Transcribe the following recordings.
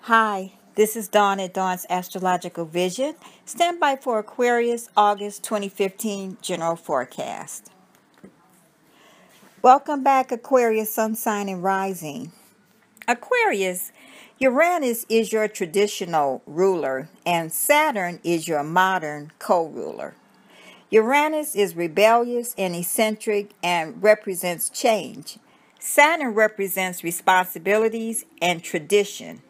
Hi, this is Dawn at Dawn's Astrological Vision. Stand by for Aquarius August 2015 General Forecast. Welcome back, Aquarius Sun Sign and Rising. Aquarius, Uranus is your traditional ruler and Saturn is your modern co-ruler. Uranus is rebellious and eccentric and represents change. Saturn represents responsibilities and tradition.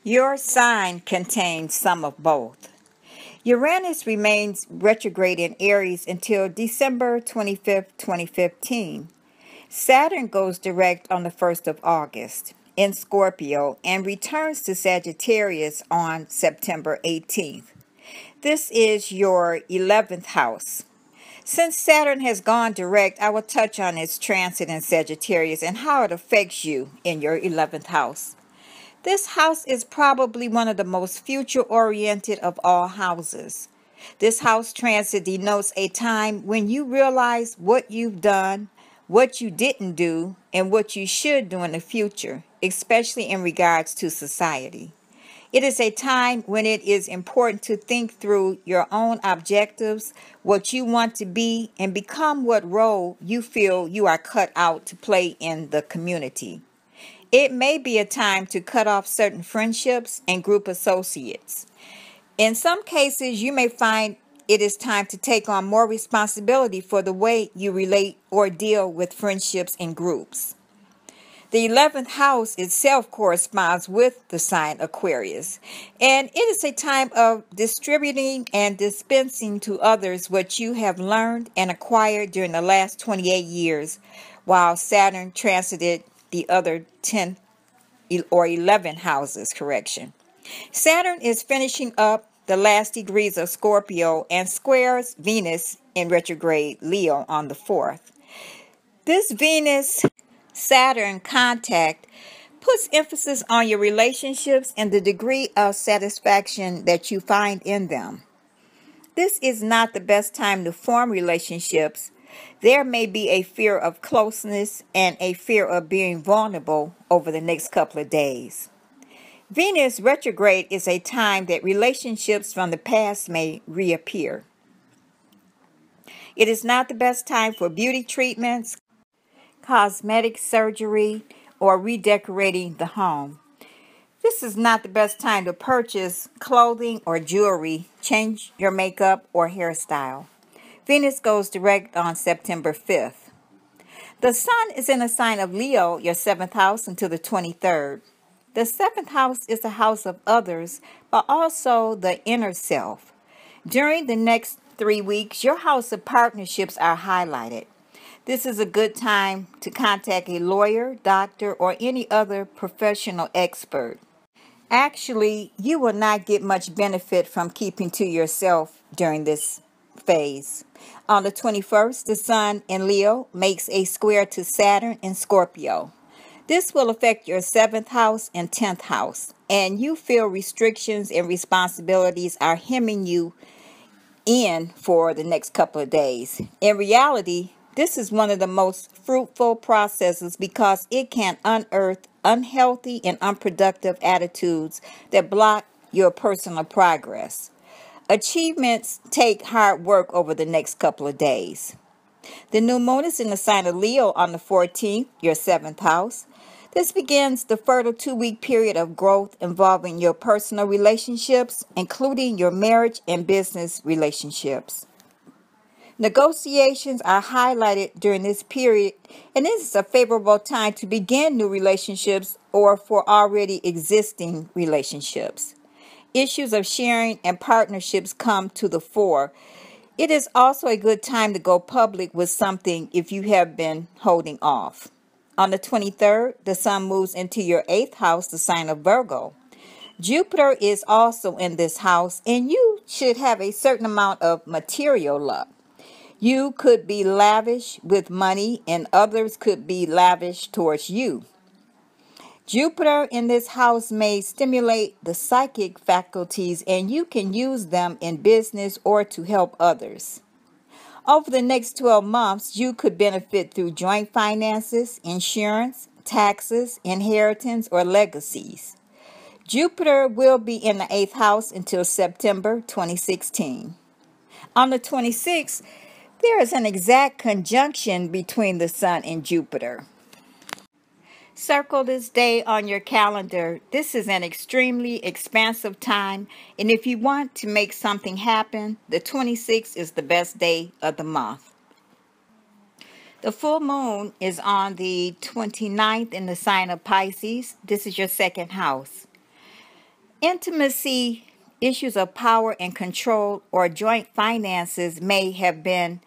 Your sign contains some of both. Uranus remains retrograde in Aries until December 25th, 2015. Saturn goes direct on the 1st of August in Scorpio and returns to Sagittarius on September 18th. This is your 11th house. Since Saturn has gone direct, I will touch on its transit in Sagittarius and how it affects you in your 11th house. This house is probably one of the most future-oriented of all houses. This house transit denotes a time when you realize what you've done, what you didn't do, and what you should do in the future, especially in regards to society. It is a time when it is important to think through your own objectives, what you want to be, and become what role you feel you are cut out to play in the community. It may be a time to cut off certain friendships and group associates. In some cases, you may find it is time to take on more responsibility for the way you relate or deal with friendships and groups. The 11th house itself corresponds with the sign Aquarius, and it is a time of distributing and dispensing to others what you have learned and acquired during the last 28 years, while Saturn transited the other 10 or 11 houses, Saturn is finishing up the last degrees of Scorpio and squares Venus in retrograde Leo on the 4th. This Venus-Saturn contact puts emphasis on your relationships and the degree of satisfaction that you find in them. This is not the best time to form relationships. There may be a fear of closeness and a fear of being vulnerable over the next couple of days. Venus retrograde is a time that relationships from the past may reappear. It is not the best time for beauty treatments, cosmetic surgery, or redecorating the home. This is not the best time to purchase clothing or jewelry, change your makeup or hairstyle. Venus goes direct on September 5th. The Sun is in the sign of Leo, your 7th house, until the 23rd. The 7th house is the house of others, but also the inner self. During the next 3 weeks, your house of partnerships are highlighted. This is a good time to contact a lawyer, doctor, or any other professional expert. Actually, you will not get much benefit from keeping to yourself during this phase. On the 21st, the Sun in Leo makes a square to Saturn in Scorpio. This will affect your 7th house and 10th house, and you feel restrictions and responsibilities are hemming you in for the next couple of days. In reality, this is one of the most fruitful processes because it can unearth unhealthy and unproductive attitudes that block your personal progress. Achievements take hard work over the next couple of days. The new moon is in the sign of Leo on the 14th, your 7th house. This begins the fertile 2-week period of growth involving your personal relationships, including your marriage and business relationships. Negotiations are highlighted during this period, and this is a favorable time to begin new relationships or for already existing relationships. Issues of sharing and partnerships come to the fore. It is also a good time to go public with something if you have been holding off. On the 23rd, the Sun moves into your 8th house, the sign of Virgo. Jupiter is also in this house, and you should have a certain amount of material luck. You could be lavish with money, and others could be lavish towards you. Jupiter in this house may stimulate the psychic faculties, and you can use them in business or to help others. Over the next 12 months, you could benefit through joint finances, insurance, taxes, inheritance, or legacies. Jupiter will be in the 8th house until September 2016. On the 26th, there is an exact conjunction between the Sun and Jupiter. Circle this day on your calendar. This is an extremely expansive time, and if you want to make something happen, the 26th is the best day of the month. The full moon is on the 29th in the sign of Pisces. This is your 2nd house. Intimacy, issues of power and control, or joint finances may have been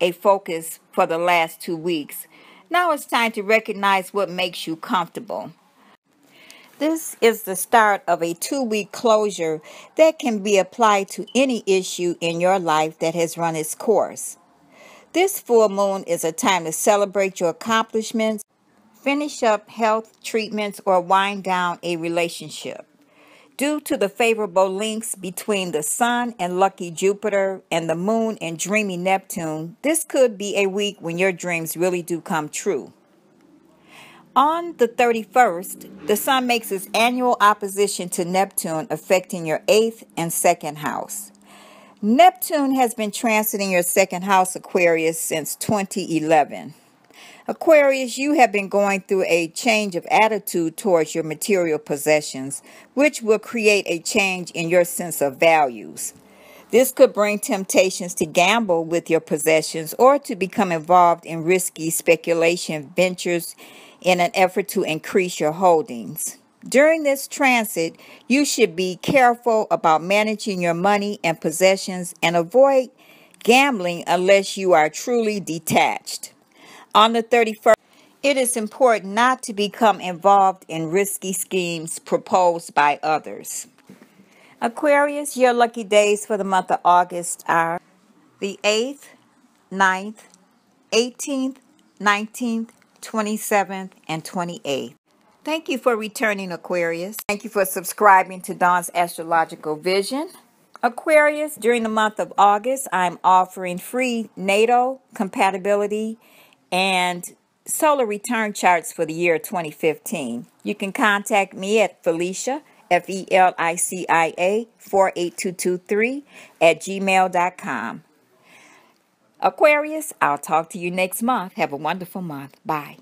a focus for the last 2 weeks. Now it's time to recognize what makes you comfortable. This is the start of a 2-week closure that can be applied to any issue in your life that has run its course. This full moon is a time to celebrate your accomplishments, finish up health treatments, or wind down a relationship. Due to the favorable links between the Sun and lucky Jupiter and the Moon and dreamy Neptune, this could be a week when your dreams really do come true. On the 31st, the Sun makes its annual opposition to Neptune, affecting your 8th and 2nd house. Neptune has been transiting your 2nd house, Aquarius, since 2011. Aquarius, you have been going through a change of attitude towards your material possessions, which will create a change in your sense of values. This could bring temptations to gamble with your possessions or to become involved in risky speculation ventures in an effort to increase your holdings. During this transit, you should be careful about managing your money and possessions and avoid gambling unless you are truly detached. On the 31st, it is important not to become involved in risky schemes proposed by others. Aquarius, your lucky days for the month of August are the 8th, 9th, 18th, 19th, 27th, and 28th. Thank you for returning, Aquarius. Thank you for subscribing to Dawn's Astrological Vision. Aquarius, during the month of August, I'm offering free NATO compatibility and solar return charts for the year 2015. You can contact me at Felicia, Felicia 48223 at gmail.com. Aquarius, I'll talk to you next month. Have a wonderful month. Bye.